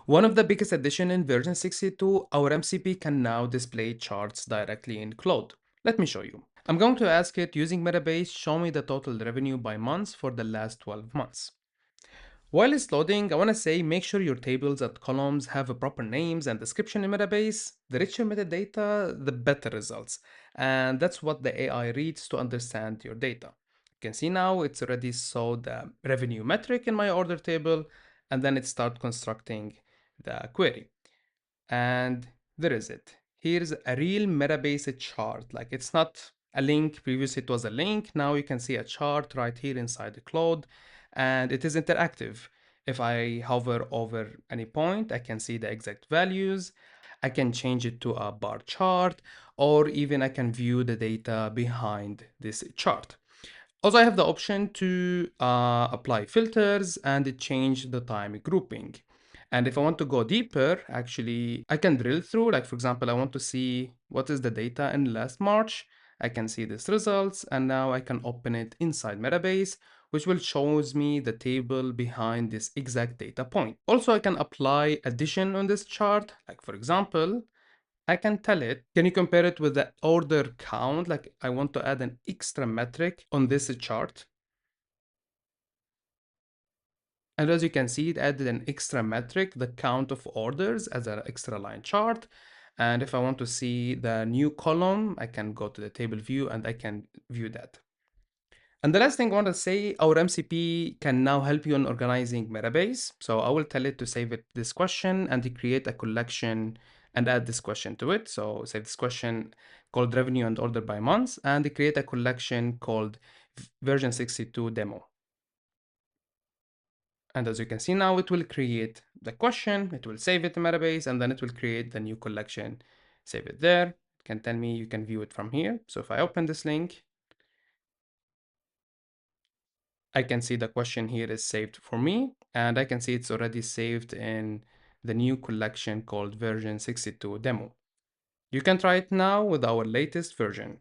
One of the biggest additions in version 62, our MCP can now display charts directly in Claude. Let me show you. I'm going to ask it using Metabase, show me the total revenue by months for the last 12 months. While it's loading, I want to say make sure your tables and columns have a proper names and description in Metabase. The richer metadata, the better results. And that's what the AI reads to understand your data. You can see now it's already saw the revenue metric in my order table, and then it start constructing the query. And there is it. Here's a real Metabase chart. Like it's not a link. Previously it was a link. Now you can see a chart right here inside the Claude, and it is interactive. If I hover over any point, I can see the exact values. I can change it to a bar chart, or even I can view the data behind this chart. Also, I have the option to apply filters and change the time grouping. And if I want to go deeper, actually, I can drill through. Like, for example, I want to see what is the data in last March. I can see this results, and now I can open it inside Metabase, which will shows me the table behind this exact data point. Also, I can apply addition on this chart. Like, for example, I can tell it, can you compare it with the order count? Like I want to add an extra metric on this chart. And as you can see, it added an extra metric, the count of orders as an extra line chart. And if I want to see the new column, I can go to the table view and I can view that. And the last thing I want to say, our MCP can now help you in organizing Metabase. So I will tell it to save it this question and to create a collection and add this question to it. So save this question called revenue and order by months, and create a collection called version 62 demo. And as you can see now, it will create the question, it will save it in Metabase, and then it will create the new collection, save it there. It can tell me you can view it from here. So if I open this link, I can see the question here is saved for me, and I can see it's already saved in the new collection called version 62 demo. You can try it now with our latest version.